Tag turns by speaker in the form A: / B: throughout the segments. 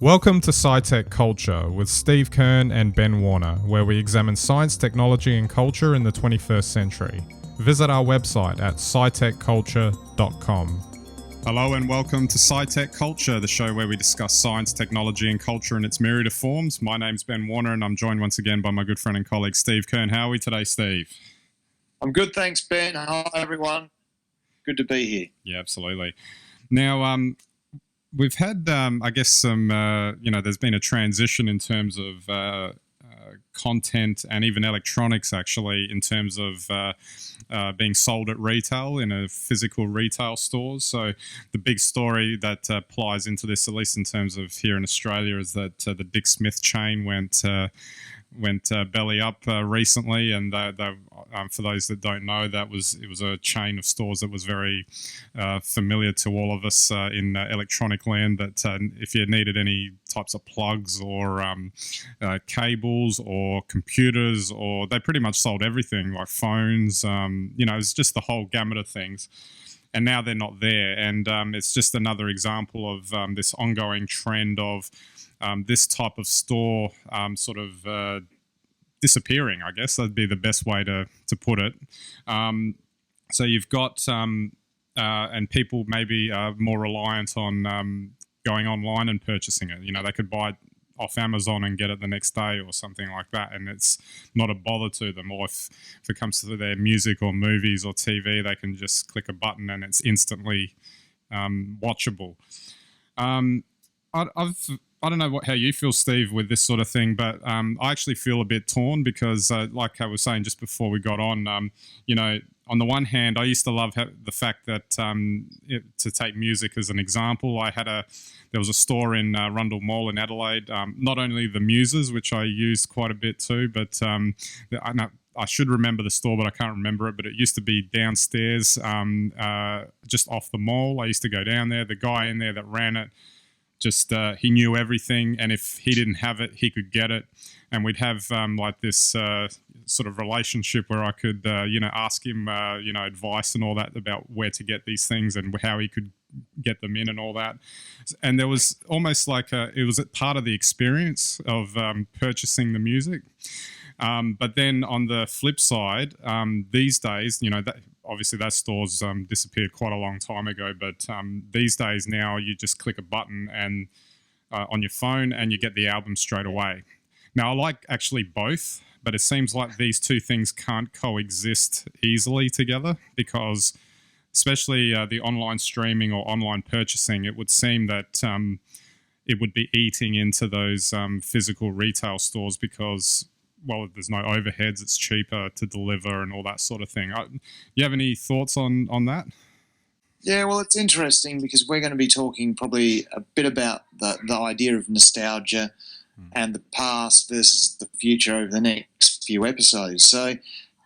A: Welcome to SciTech Culture with Steve Kern and Ben Warner, where we examine science, technology, and culture in the 21st century. Visit our website at scitechculture.com. Hello and welcome to SciTech Culture, the show where we discuss science, technology, and culture in its myriad of forms. My name's Ben Warner, and I'm joined once again by my good friend and colleague Steve Kern. How are we today, Steve?
B: I'm good, thanks, Ben. Hi, everyone. Good to be here.
A: Yeah, absolutely. Now, we've had, I guess, some, there's been a transition in terms of content and even electronics, actually, in terms of being sold at retail in a physical retail stores. So the big story that plies into this, at least in terms of here in Australia, is that the Dick Smith chain went belly up recently, and for those that don't know, it was a chain of stores that was very familiar to all of us in electronic land. That if you needed any types of plugs or cables or computers, or they pretty much sold everything, like phones. It's just the whole gamut of things. And now they're not there, and it's just another example of this ongoing trend of this type of store disappearing, I guess. That'd be the best way to put it. So you've got, and people maybe are more reliant on going online and purchasing it. You know, they could buy it off Amazon and get it the next day or something like that, and it's not a bother to them. Or if it comes to their music or movies or TV, they can just click a button and it's instantly watchable. I don't know how you feel, Steve, with this sort of thing, but I actually feel a bit torn because, like I was saying just before we got on, on the one hand, I used to love the fact that, to take music as an example, there was a store in Rundle Mall in Adelaide, not only the Muses, which I used quite a bit too, but I should remember the store, but I can't remember it. But it used to be downstairs, just off the mall. I used to go down there. The guy in there that ran it, he knew everything, and if he didn't have it, he could get it. And we'd have like this sort of relationship where I could, ask him, advice and all that about where to get these things and how he could get them in and all that. And there was almost like it was a part of the experience of purchasing the music. But then on the flip side, these days, obviously that store's disappeared quite a long time ago, but these days now you just click a button and on your phone and you get the album straight away. Now I like actually both, but it seems like these two things can't coexist easily together because especially the online streaming or online purchasing, it would seem that it would be eating into those physical retail stores because, well, there's no overheads, it's cheaper to deliver and all that sort of thing. You have any thoughts on that?
B: Yeah, well, it's interesting because we're going to be talking probably a bit about the idea of nostalgia and the past versus the future over the next few episodes. So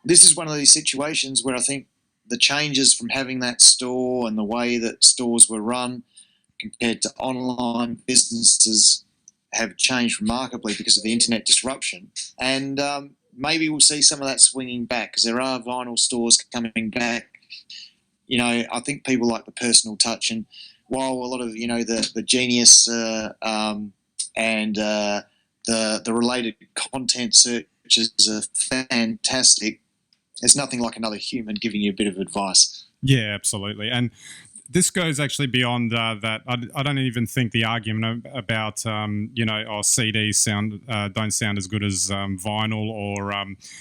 B: this is one of these situations where I think the changes from having that store and the way that stores were run compared to online businesses have changed remarkably because of the internet disruption. And maybe we'll see some of that swinging back because there are vinyl stores coming back. I think people like the personal touch, and while a lot of, the Genius and the related content searches are fantastic, there's nothing like another human giving you a bit of advice.
A: Yeah, absolutely. And this goes actually beyond that. I don't even think the argument about CDs don't sound as good as vinyl, or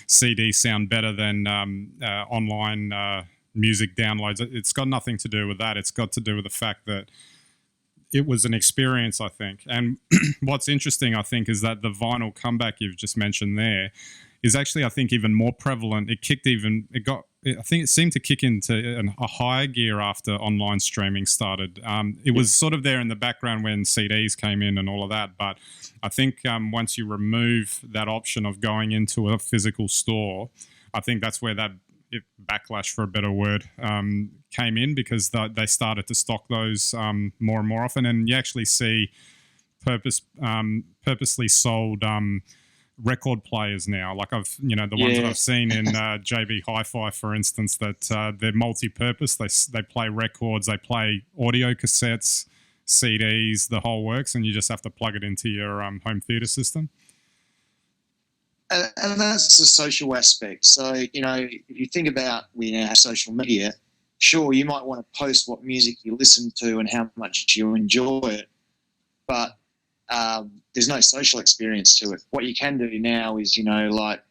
A: CDs sound better than online music downloads. It's got nothing to do with that. It's got to do with the fact that it was an experience, I think. And what's interesting, I think, is that the vinyl comeback you've just mentioned there is actually, I think, even more prevalent. I think it seemed to kick into a higher gear after online streaming started. It was sort of there in the background when CDs came in and all of that. But I think once you remove that option of going into a physical store, I think that's where that backlash, for a better word, came in, because they started to stock those more and more often. And you actually see purposely sold record players now, like ones that I've seen in JB Hi-Fi, for instance, that they're multi-purpose. They play records, they play audio cassettes, CDs, the whole works, and you just have to plug it into your home theater system.
B: And that's the social aspect. So, if you think about we now have social media, sure, you might want to post what music you listen to and how much you enjoy it, but there's no social experience to it. What you can do now is, like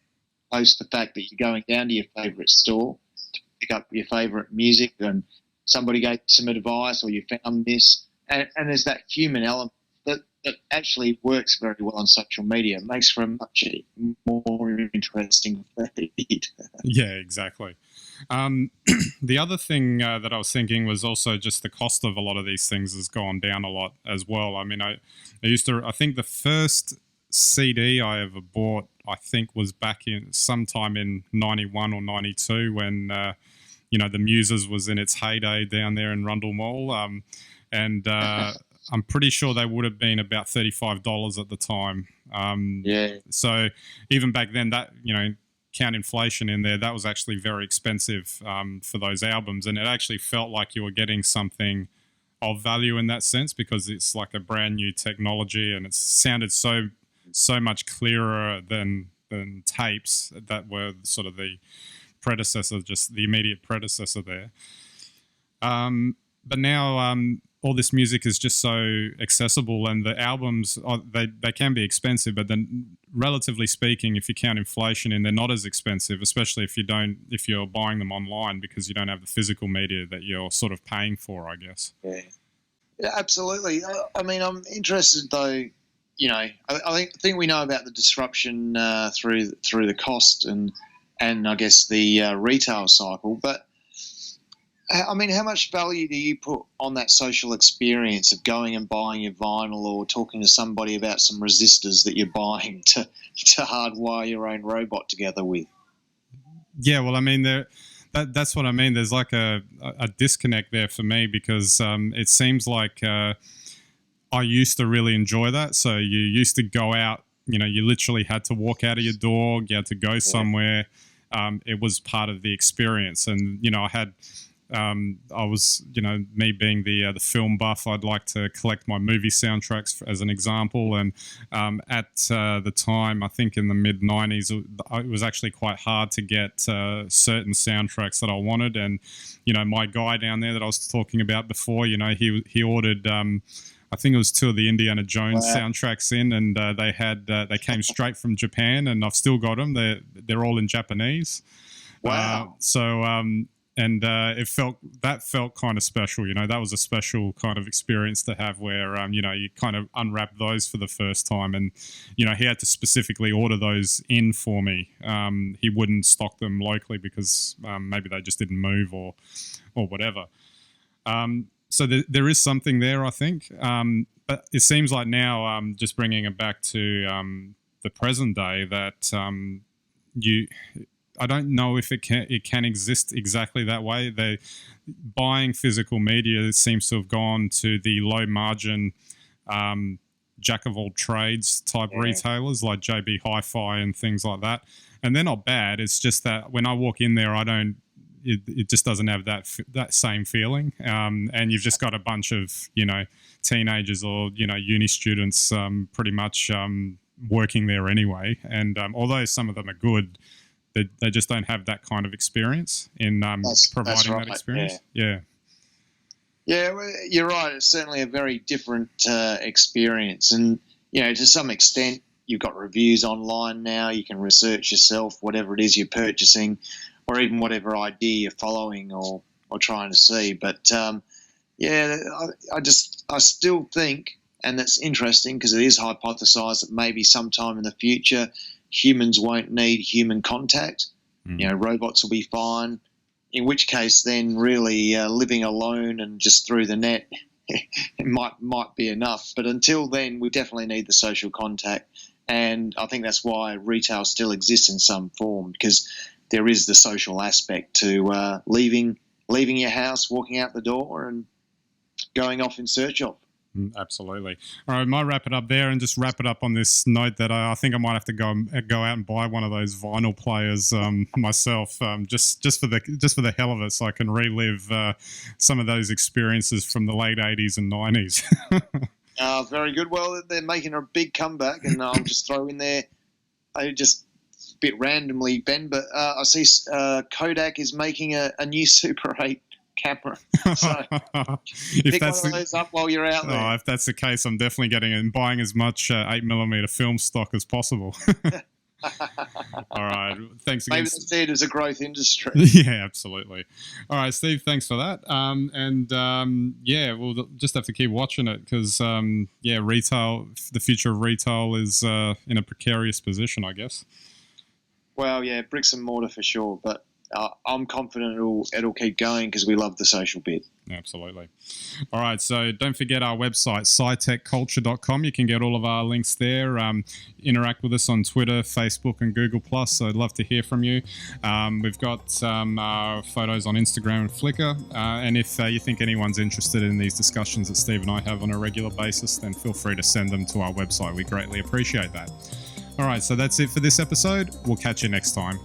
B: post the fact that you're going down to your favourite store to pick up your favourite music and somebody gave some advice or you found this. And there's that human element that actually works very well on social media. It makes for a much more interesting feed.
A: Yeah, exactly. The other thing that I was thinking was also just the cost of a lot of these things has gone down a lot as well. I mean, I think the first CD I ever bought, I think, was back in sometime in 91 or 92 when, the Muses was in its heyday down there in Rundle Mall. And I'm pretty sure they would have been about $35 at the time.
B: Yeah.
A: So even back then, that, count inflation in there, that was actually very expensive for those albums. And it actually felt like you were getting something of value in that sense because it's like a brand new technology and it sounded so much clearer than tapes that were sort of the predecessor, just the immediate predecessor there. But now all this music is just so accessible, and the albums they can be expensive, but then relatively speaking, if you count inflation in, they're not as expensive, especially if you're buying them online because you don't have the physical media that you're sort of paying for, I guess.
B: Yeah, absolutely. I mean, I'm interested though. I think we know about the disruption through the cost and I guess the retail cycle, but I mean, how much value do you put on that social experience of going and buying your vinyl or talking to somebody about some resistors that you're buying to hardwire your own robot together with?
A: Yeah, well, I mean, that's what I mean. There's like a disconnect there for me because it seems like I used to really enjoy that. So you used to go out, you literally had to walk out of your door, you had to go somewhere. It was part of the experience. And, I was, me being the film buff, I'd like to collect my movie soundtracks as an example. And at the time, I think in the mid-90s, it was actually quite hard to get certain soundtracks that I wanted. And, my guy down there that I was talking about before, he ordered... I think it was 2 of the Indiana Jones soundtracks in, and they came straight from Japan, and I've still got them. They're all in Japanese.
B: Wow.
A: It felt kind of special. That was a special kind of experience to have where you kind of unwrap those for the first time, and he had to specifically order those in for me. He wouldn't stock them locally because maybe they just didn't move or whatever. So there is something there, I think. But it seems like now, just bringing it back to the present day, that I don't know if it can exist exactly that way. Buying physical media seems to have gone to the low margin jack of all trades type retailers like JB Hi-Fi and things like that. And they're not bad. It's just that when I walk in there, it just doesn't have that same feeling. And you've just got a bunch of, teenagers or, uni students pretty much working there anyway. And although some of them are good, they just don't have that kind of experience in providing that experience. Yeah.
B: Yeah, well, you're right. It's certainly a very different experience. And, to some extent, you've got reviews online now. You can research yourself, whatever it is you're purchasing, or even whatever idea you're following or trying to see. But, I still think, and that's interesting because it is hypothesized that maybe sometime in the future humans won't need human contact. Robots will be fine, in which case then really living alone and just through the net it might be enough. But until then, we definitely need the social contact. And I think that's why retail still exists in some form, because there is the social aspect to leaving your house, walking out the door and going off in search of.
A: Absolutely. All right, might wrap it up there and just wrap it up on this note that I think I might have to go out and buy one of those vinyl players myself, just for the hell of it, so I can relive some of those experiences from the late '80s and '90s.
B: Very good. Well, they're making a big comeback, and I'll just throw in there. I just a bit randomly, Ben, but I see Kodak is making a new Super 8 camera. So pick one of those up while you're out there.
A: Oh, if that's the case, I'm definitely getting it and buying as much 8mm film stock as possible. All right. Thanks again.
B: Maybe they see it as a growth industry.
A: Yeah, absolutely. All right, Steve, thanks for that. Yeah, we'll just have to keep watching it because, retail, the future of retail is in a precarious position, I guess.
B: Well, yeah, bricks and mortar for sure, but I'm confident it'll keep going because we love the social bit.
A: Absolutely. All right, so don't forget our website, scitechculture.com. You can get all of our links there. Interact with us on Twitter, Facebook, and Google+. So I'd love to hear from you. We've got some photos on Instagram and Flickr. And if you think anyone's interested in these discussions that Steve and I have on a regular basis, then feel free to send them to our website. We greatly appreciate that. All right, so that's it for this episode. We'll catch you next time.